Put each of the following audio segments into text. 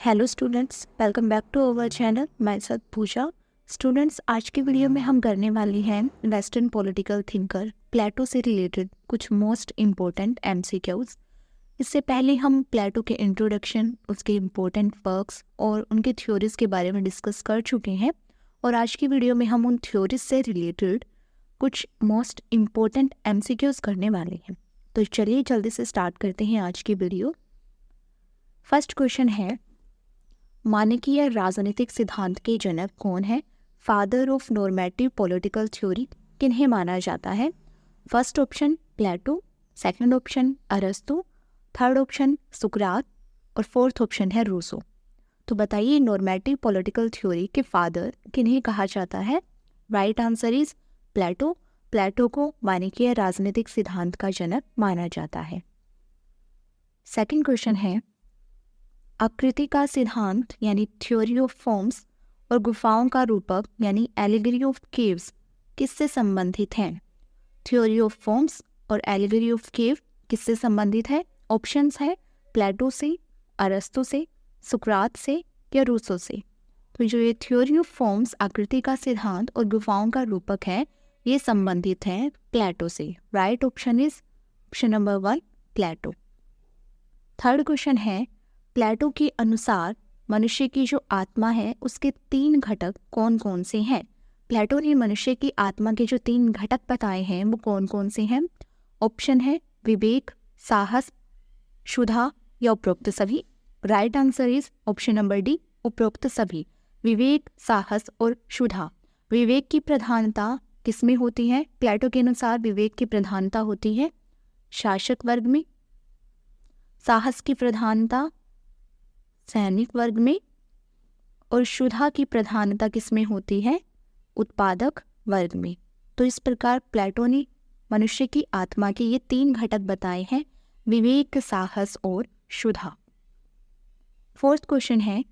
Hello students, welcome back to our channel. मैं सत पूजा। Students, आज की वीडियो में हम करने वाले हैं वेस्टर्न पॉलिटिकल थिंकर प्लेटो से रिलेटेड कुछ मोस्ट इम्पोर्टेंट एमसीक्यूज। इससे पहले हम प्लेटो के इंट्रोडक्शन, उसके इम्पोर्टेंट वर्क्स और उनके थ्योरीज के बारे में डिस्कस कर चुके हैं और आज की वीडियो में हम उन थ्योरीज से रिलेटेड कुछ मोस्ट इम्पोर्टेंट एमसीक्यूज करने वाले हैं। तो चलिए जल्दी से स्टार्ट करते हैं आज की वीडियो। फर्स्ट क्वेश्चन है, मानकीय राजनीतिक सिद्धांत के जनक कौन है? Father of normative political theory किन्हें माना जाता है? फर्स्ट ऑप्शन प्लेटो, सेकंड ऑप्शन अरस्तु, थर्ड ऑप्शन सुकरात और फोर्थ ऑप्शन है रूसो। तो बताइए, नॉर्मेटिव पॉलिटिकल थ्योरी के फादर किन्हें कहा जाता है? राइट आंसर इज प्लेटो। प्लेटो को मानकीय राजनीतिक सिद्धांत का जनक माना जाता है। सेकंड क्वेश्चन है, आकृति का सिद्धांत यानी थ्योरी ऑफ फॉर्म्स और गुफाओं का रूपक यानी एलिगरी ऑफ केव्स किससे संबंधित हैं? थ्योरी ऑफ फॉर्म्स और एलिगरी ऑफ केव किससे संबंधित है? ऑप्शंस है प्लेटो से, अरस्तु से, सुकरात से या रूसो से। तो जो ये थ्योरी ऑफ फॉर्म्स, आकृति का सिद्धांत और गुफाओं का रूपक है, ये संबंधित है प्लेटो से। Right option is option number 1 Plato. Third question है, प्लेटो के अनुसार मनुष्य की जो आत्मा है उसके 3 घटक कौन कौन से हैं? प्लेटो ने मनुष्य की आत्मा के जो 3 घटक बताए हैं वो कौन कौन से हैं? ऑप्शन है विवेक, साहस, क्षुधा या उपरोक्त सभी। Right answer is option number D, उपरोक्त सभी। विवेक, साहस और क्षुधा। विवेक की प्रधानता किसमें होती है? प्लेटो के अनुसार विवेक की प्रधानता होती है शासक वर्ग में, साहस की प्रधानता सैनिक वर्ग में और क्षुधा की प्रधानता किसमें होती है? उत्पादक वर्ग में। तो इस प्रकार प्लेटो ने मनुष्य की आत्मा के ये 3 घटक बताए हैं, विवेक, साहस और क्षुधा। फोर्थ क्वेश्चन है,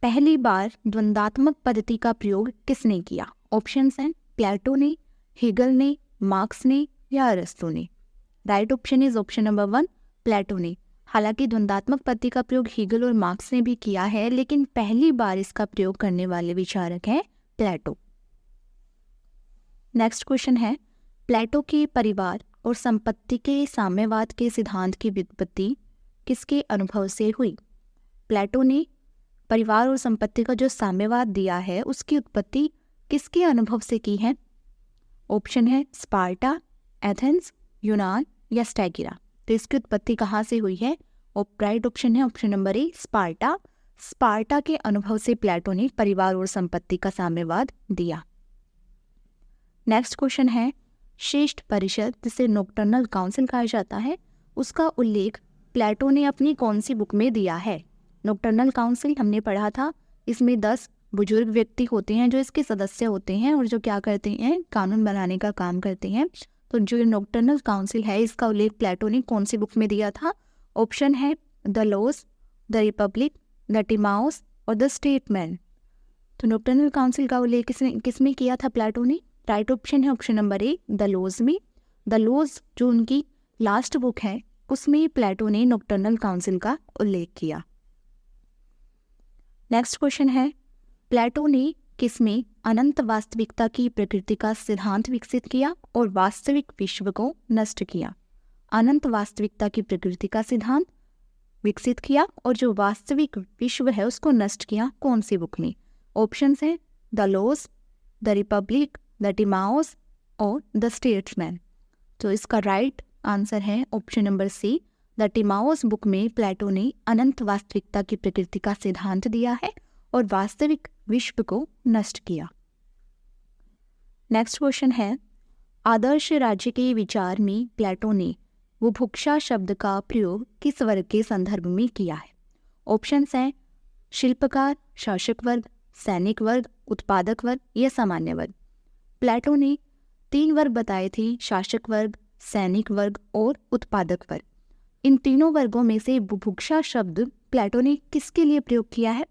पहली बार द्वंद्वात्मक पद्धति का प्रयोग किसने किया? ऑप्शंस हैं प्लेटो ने, हेगल ने, मार्क्स ने या अरस्तु ने। Right option is option number 1 प्लेटो ने। हालांकि द्वंद्वात्मक पद्धति का प्रयोग हेगल और मार्क्स ने भी किया है, लेकिन पहली बार इसका प्रयोग करने वाले विचारक हैं प्लेटो। नेक्स्ट क्वेश्चन है, प्लेटो के परिवार और संपत्ति के साम्यवाद के सिद्धांत की व्युत्पत्ति किसके अनुभव से हुई? प्लेटो ने परिवार और संपत्ति का जो साम्यवाद दिया है उसकी उत्पत्ति किसके अनुभव से की है? ऑप्शन है स्पार्टा, एथेंस, यूनान या स्टैगिरा। तो इसकी उत्पत्ति कहाँ से हुई है? राइट ऑप्शन है ऑप्शन नंबर ए स्पार्टा। स्पार्टा के अनुभव से प्लेटो ने परिवार और संपत्ति का साम्यवाद दिया। नेक्स्ट क्वेश्चन है, श्रेष्ठ परिषद जिसे नोक्टर्नल काउंसिल कहा जाता है उसका उल्लेख प्लेटो ने अपनी कौन सी बुक में दिया है? नोक्टर्नल काउंसिल हमने पढ़ा था, इसमें 10 बुजुर्ग व्यक्ति होते हैं जो इसके सदस्य होते हैं और जो क्या करते हैं, कानून बनाने का काम करते हैं। तो जो नोक्टर्नल काउंसिल है इसका उल्लेख प्लेटो ने कौन सी बुक में दिया था? ऑप्शन है the Laws, the Republic, the Timaeus और द स्टेटमैन। तो नोक्टर्नल काउंसिल का उल्लेख किसमें किया था प्लेटो ने? राइट ऑप्शन है option number A the Laws में। द लॉज जो उनकी लास्ट बुक है उसमें प्लेटो ने नोक्टर्नल काउंसिल का उल्लेख किया। नेक्स्ट क्वेश्चन है, प्लेटो ने किसमें अनंत वास्तविकता की प्रकृति का सिद्धांत विकसित किया और वास्तविक विश्व को नष्ट किया? अनंत वास्तविकता की प्रकृति का सिद्धांत विकसित किया और जो वास्तविक विश्व है उसको नष्ट किया कौन सी बुक में? ऑप्शंस हैं the Laws, the Republic, the Timaeus और द स्टेट्समैन। तो इसका राइट आंसर है option number C, the Timaeus book में प्लेटो ने अनंत वास्तविकता की प्रकृति का सिद्धांत दिया है और वास्तविक विश्व को नष्ट किया। नेक्स्ट क्वेश्चन है, आदर्श राज्य के विचार में प्लेटो ने बुभुक्षा शब्द का प्रयोग किस वर्ग के संदर्भ में किया है? ऑप्शंस हैं शिल्पकार, शासक वर्ग, सैनिक वर्ग, उत्पादक वर्ग या सामान्य वर्ग। प्लेटो ने 3 वर्ग बताए थे, शासक वर्ग, सैनिक वर्ग और उत्पादक वर्ग। इन तीनों वर्गों में से बुभुक्षा शब्द प्लेटो ने किसके लिए प्रयोग किया है?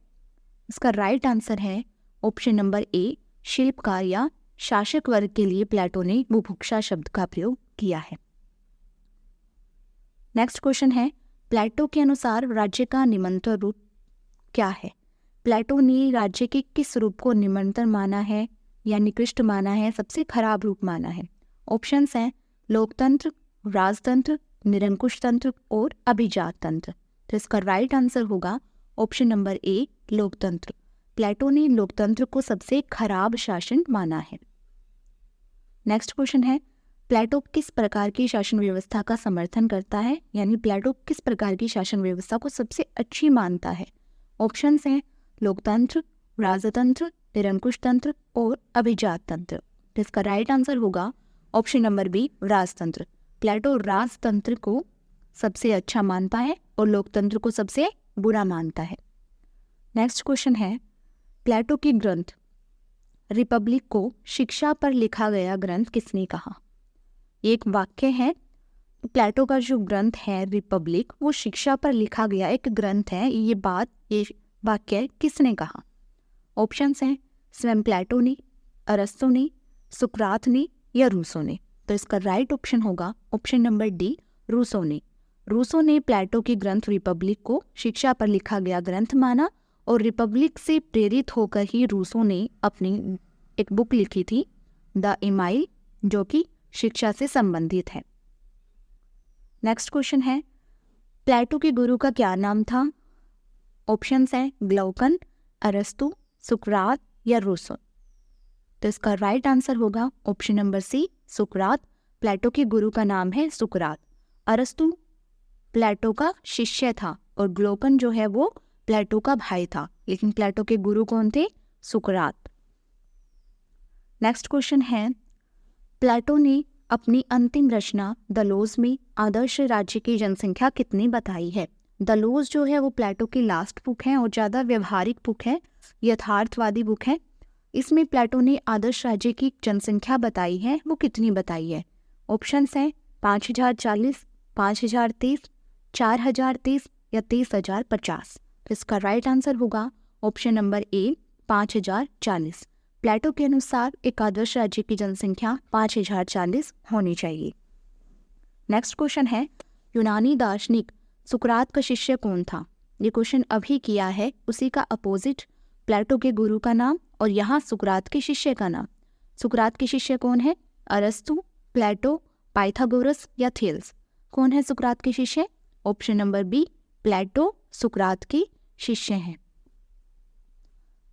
इसका राइट आंसर है ऑप्शन नंबर ए शिल्पकार या शासक वर्ग के लिए प्लेटो ने बुभुक्षा शब्द का प्रयोग किया है। नेक्स्ट क्वेश्चन है, प्लेटो के अनुसार राज्य का निमंत्रण रूप क्या है? प्लेटो ने राज्य के किस रूप को निम्नतर माना है या निकृष्ट माना है, सबसे खराब रूप माना है? ऑप्शंस हैं लोकतंत्र, राजतंत्र, निरंकुश तंत्र और अभिजात तंत्र। तो इसका राइट आंसर होगा ऑप्शन नंबर ए, लोकतंत्र। प्लेटो ने लोकतंत्र को सबसे खराब शासन माना है। नेक्स्ट क्वेश्चन है, प्लेटो किस प्रकार की शासन व्यवस्था का समर्थन करता है, यानी प्लेटो किस प्रकार की शासन व्यवस्था को सबसे अच्छी मानता है? ऑप्शंस हैं लोकतंत्र, राजतंत्र, निरंकुश तंत्र और अभिजात तंत्र। तो इसका राइट आंसर होगा ऑप्शन नंबर बी, राजतंत्र। प्लेटो राजतंत्र को सबसे अच्छा मानता है और लोकतंत्र को सबसे बुरा मानता है। नेक्स्ट क्वेश्चन है, प्लेटो की ग्रंथ रिपब्लिक को शिक्षा पर लिखा गया ग्रंथ किसने कहा? एक वाक्य है, प्लेटो का जो ग्रंथ है रिपब्लिक वो शिक्षा पर लिखा गया एक ग्रंथ है, ये वाक्य किसने कहा? ऑप्शंस हैं स्वयं प्लेटो ने, अरस्तु ने, सुकरात ने या रूसो ने। तो इसका राइट ऑप्शन होगा ऑप्शन नंबर डी, रूसो ने। रूसो ने प्लेटो की ग्रंथ रिपब्लिक को शिक्षा पर लिखा गया ग्रंथ माना और रिपब्लिक से प्रेरित होकर ही रूसो ने अपनी एक बुक लिखी थी द इमाइल, जो कि शिक्षा से संबंधित है। नेक्स्ट क्वेश्चन है, प्लेटो के गुरु का क्या नाम था? ऑप्शंस हैं ग्लाउकन, अरस्तु, सुकरात या रूसो। तो इसका राइट आंसर होगा ऑप्शन नंबर सी, सुकरात। प्लेटो के गुरु का नाम है सुकरात। अरस्तु प्लेटो का शिष्य था और ग्लाउकन जो है वो प्लेटो का भाई था, लेकिन प्लेटो के गुरु कौन थे? सुकरात। नेक्स्ट क्वेश्चन है, प्लेटो ने अपनी अंतिम रचना दलोज में आदर्श राज्य की जनसंख्या कितनी बताई है? दलोज जो है वो प्लेटो की लास्ट बुक है और ज़्यादा व्यवहारिक बुक है, यथार्थवादी बुक है। इसमें प्लेटो ने आदर्श राज्य की जनसंख्या बताई है, वो कितनी बताई है? ऑप्शंस हैं 5040, 5030, 4030 या 30050। इसका राइट आंसर होगा ऑप्शन नंबर ए, 5040। प्लेटो के अनुसार एक आदर्श राज्य की जनसंख्या 5040 होनी चाहिए। नेक्स्ट क्वेश्चन है, यूनानी दार्शनिक सुकरात का शिष्य कौन था? ये क्वेश्चन अभी किया है, उसी का अपोजिट प्लेटो के गुरु का नाम और यहाँ सुकरात के शिष्य का नाम। सुकरात के शिष्य कौन है? अरस्तु, प्लेटो, पाइथागोरस या थेल्स। कौन है सुकरात के शिष्य? ऑप्शन नंबर बी, प्लेटो सुकरात के शिष्य हैं।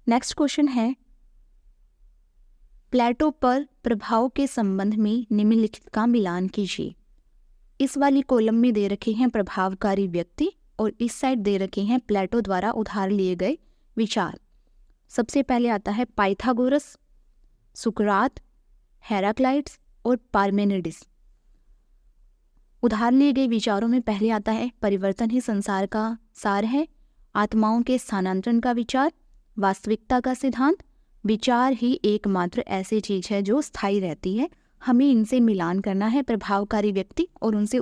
नेक्स्ट क्वेश्चन है, प्लेटो पर प्रभाव के संबंध में निम्नलिखित का मिलान कीजिए। इस वाली कॉलम में दे रखे हैं प्रभावकारी व्यक्ति और इस साइड दे रखे हैं प्लेटो द्वारा उधार लिए गए विचार। सबसे पहले आता है पाइथागोरस, सुकरात, हेराक्लाइट्स और पार्मेनिडिस। उधार लिए गए विचारों में पहले आता है परिवर्तन ही संसार का सार है, आत्माओं के स्थानांतरण का विचार, वास्तविकता का सिद्धांत, विचार ही एकमात्र ऐसी चीज है जो स्थायी रहती है। हमें इनसे मिलान करना है, प्रभावकारी व्यक्ति और उनसे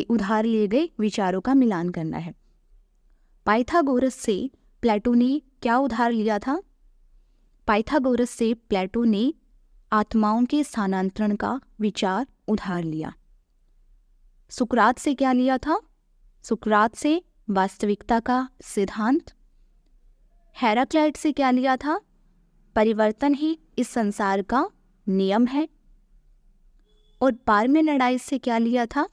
उधार लिए गए विचारों का मिलान करना है। पाइथागोरस से प्लेटो ने क्या उधार लिया था? पाइथागोरस से प्लेटो ने आत्माओं के स्थानांतरण का विचार उधार लिया। सुकरात से क्या लिया था? सुकरात से वास्तविकता का सिद्धांत। हेराक्लाइट से क्या लिया था? परिवर्तन ही इस संसार का नियम है। और पार्मेनिडाइस से क्या लिया था?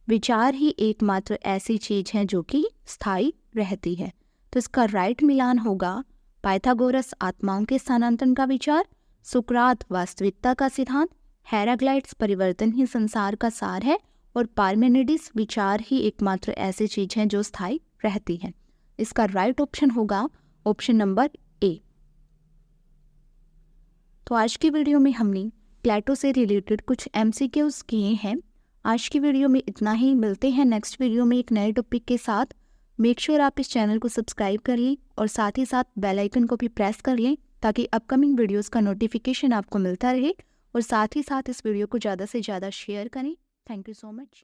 विचार ही एकमात्र ऐसी चीज है जो कि स्थायी रहती है। तो इसका राइट मिलान होगा पाइथागोरस आत्माओं के स्थानांतरण का विचार, सुकरात वास्तविकता का सिद्धांत, हेराक्लाइट्स परिवर्तन ही संसार का सार है और पार्मेनिडिस विचार ही एकमात्र ऐसी चीज है जो स्थायी रहती है। इसका राइट ऑप्शन होगा ऑप्शन नंबर ए। तो आज की वीडियो में हमने प्लेटो से रिलेटेड कुछ एमसीक्यूज किए हैं। आज की वीडियो में इतना ही। मिलते हैं नेक्स्ट वीडियो में एक नए टॉपिक के साथ। मेक श्योर आप इस चैनल को सब्सक्राइब कर लें और साथ ही साथ बेल आइकन को भी प्रेस कर लें ताकि अपकमिंग वीडियोस का नोटिफिकेशन आपको मिलता रहे और साथ ही साथ इस वीडियो को ज़्यादा से ज़्यादा शेयर करें। Thank you so much.